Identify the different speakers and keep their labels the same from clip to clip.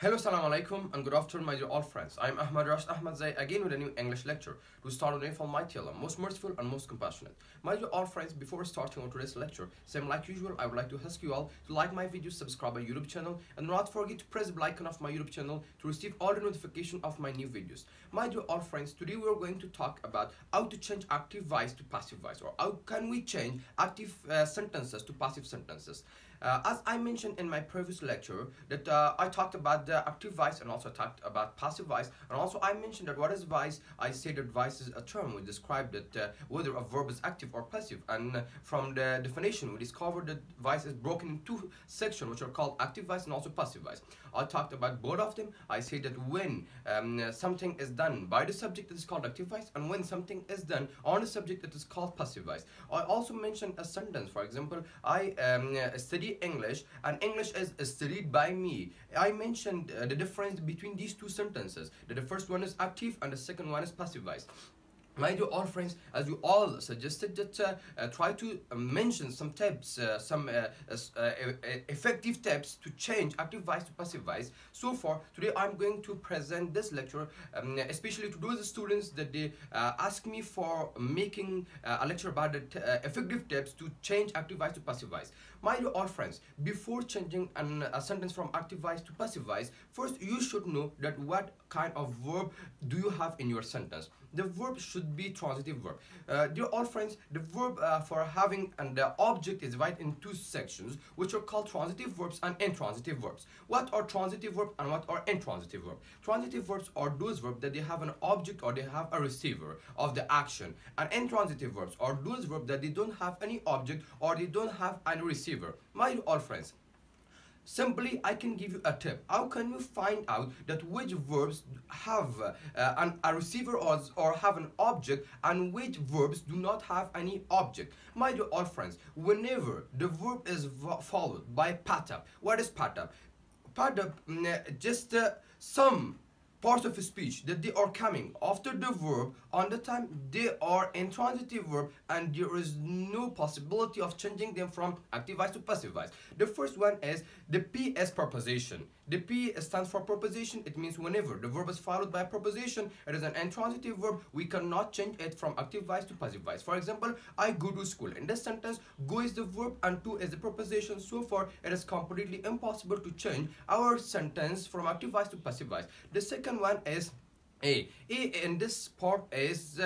Speaker 1: Hello, Assalamu alaikum, and good afternoon, my dear all friends. I am Ahmad Rash Ahmad Zay again with a new English lecture to start on from my Allah, most merciful and most compassionate. My dear all friends, before starting on today's lecture, same like usual, I would like to ask you all to like my video, subscribe my YouTube channel, and not forget to press the bell icon of my YouTube channel to receive all the notification of my new videos. My dear all friends, today we are going to talk about how to change active voice to passive voice, or how can we change active sentences to passive sentences. As I mentioned in my previous lecture that I talked about the active voice and also talked about passive voice, and also I mentioned that what is voice. I said that voice is a term we describe that whether a verb is active or passive, and from the definition we discovered that voice is broken in two sections which are called active voice and also passive voice. I talked about both of them. I said that when something is done by the subject, it is called active voice, and when something is done on the subject, it is called passive voice. I also mentioned a sentence. For example, I study English and English is studied by me. I mentioned the difference between these two sentences, that the first one is active and the second one is passive voice. My dear all friends, as you all suggested that try to mention some tips, some effective tips to change active voice to passive voice. So far today I'm going to present this lecture especially to those students that they ask me for making a lecture about the effective tips to change active voice to passive voice. My dear all friends, before changing a sentence from active voice to passive voice, first you should know that what kind of verb do you have in your sentence. The verb should be transitive verb. Dear all friends, the verb for having and the object is divided in two sections which are called transitive verbs and intransitive verbs. What are transitive verbs and what are intransitive verbs? Transitive verbs are those verbs that they have an object or they have a receiver of the action, and intransitive verbs are those verbs that they don't have any object or they don't have any receiver. My dear all friends, simply I can give you a tip. How can you find out that which verbs have a receiver or have an object and which verbs do not have any object? My dear all friends, whenever the verb is followed by PATAP, what is PATAP? PATAP just some parts of a speech that they are coming after the verb on the time they are intransitive verb, and there is no possibility of changing them from active voice to passive voice. The first one is the PS preposition. The P stands for preposition. It means whenever the verb is followed by a preposition, it is an intransitive verb. We cannot change it from active voice to passive voice. For example, I go to school. In this sentence, go is the verb and to is the preposition. So far, it is completely impossible to change our sentence from active voice to passive voice. The second one is A in this part is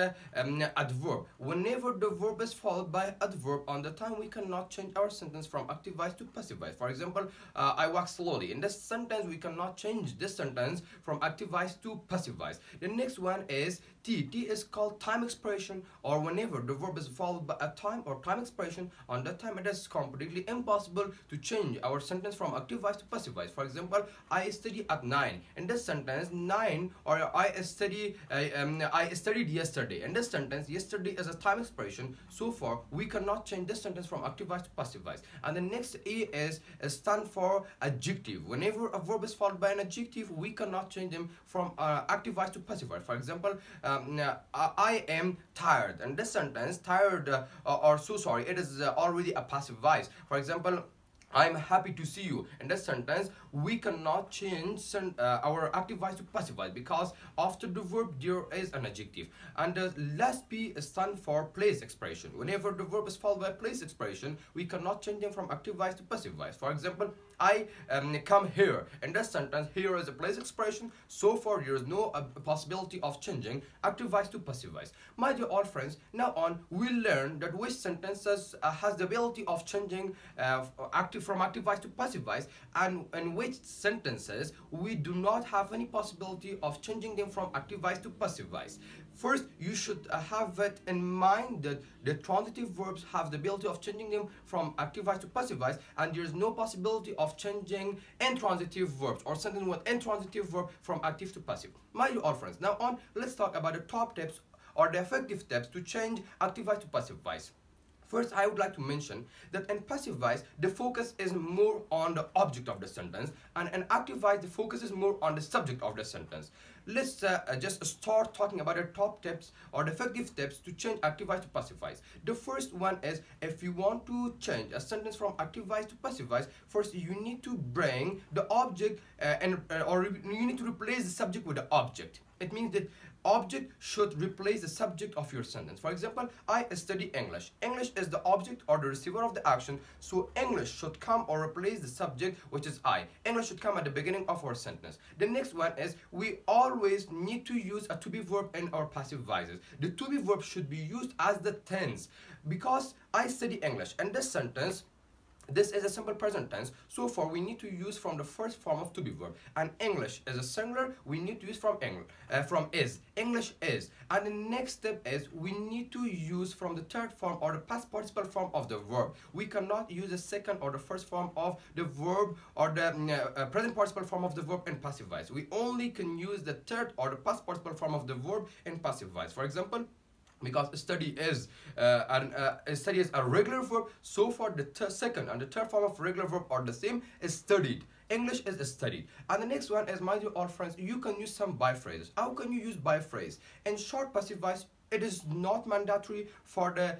Speaker 1: adverb. Whenever the verb is followed by adverb on the time, we cannot change our sentence from active voice to passive voice. For example, I walk slowly. In this sentence, we cannot change this sentence from active voice to passive voice. The next one is T. T is called time expression, or whenever the verb is followed by a time or time expression, on that time it is completely impossible to change our sentence from active voice to passive voice. For example, I study at 9. In this sentence, 9 or I studied yesterday. In this sentence, yesterday is a time expression. So far, we cannot change this sentence from active voice to passive voice. And the next A is stand for adjective. Whenever a verb is followed by an adjective, we cannot change them from active voice to passive voice. For example, I am tired. In this sentence, tired or so sorry, it is already a passive voice. For example, I'm happy to see you. In this sentence, we cannot change our active voice to passive voice because after the verb there is an adjective. And the last P stands for place expression. Whenever the verb is followed by place expression, we cannot change them from active voice to passive voice. For example, I come here. In this sentence, here is a place expression. So far, there is no possibility of changing active voice to passive voice. My dear all friends, now on we learn that which sentences has the ability of changing from active voice to passive voice, and which sentences we do not have any possibility of changing them from active voice to passive voice. First, you should have it in mind that the transitive verbs have the ability of changing them from active voice to passive voice, and there is no possibility of changing intransitive verbs or sentence with intransitive verb from active to passive. My dear all friends, now on, let's talk about the top tips or the effective tips to change active voice to passive voice. First, I would like to mention that in passive voice, the focus is more on the object of the sentence, and in active voice, the focus is more on the subject of the sentence. let's just start talking about the top tips or the effective tips to change active voice to passive voice. The first one is, if you want to change a sentence from active voice to passive voice, first you need to bring the object or you need to replace the subject with the object. It means that object should replace the subject of your sentence. For example, I study English. English is the object or the receiver of the action, so English should come or replace the subject, which is I. English should come at the beginning of our sentence. The next one is, we always need to use a to be verb in our passive voices. The to be verb should be used as the tense, because I study English, and this sentence, this is a simple present tense, so far we need to use from the first form of to be verb, and English is a singular, we need to use from is. English is. And the next step is, we need to use from the third form or the past participle form of the verb. We cannot use the second or the first form of the verb or the present participle form of the verb in passive voice. We only can use the third or the past participle form of the verb in passive voice. For example, because study is a regular verb, so far the second and the third form of regular verb are the same, is studied. English is studied. And the next one is, my dear all friends, you can use some by phrases. How can you use by phrase? In short passive voice, it is not mandatory for the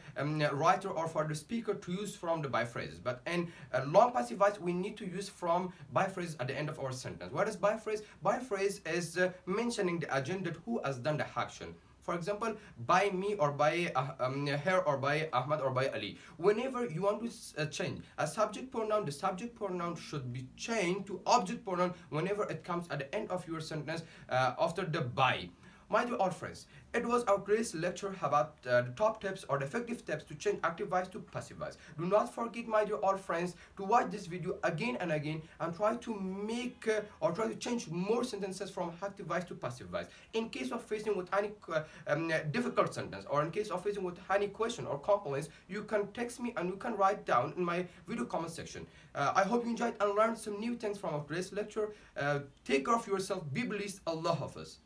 Speaker 1: writer or for the speaker to use from the by phrases, but in long passive voice we need to use from by phrases at the end of our sentence. What is by phrase? By phrase is mentioning the agenda, who has done the action. For example, by me or by her or by Ahmad or by Ali. Whenever you want to change a subject pronoun, the subject pronoun should be changed to object pronoun whenever it comes at the end of your sentence after the by. My dear all friends, it was our great lecture about the top tips or the effective tips to change active voice to passive voice. Do not forget, my dear all friends, to watch this video again and again and try to make or try to change more sentences from active voice to passive voice. In case of facing with any difficult sentence, or in case of facing with any question or complaints, you can text me and you can write down in my video comment section. I hope you enjoyed and learned some new things from our today's lecture. Take care of yourself. Be blessed. Allah Hafiz.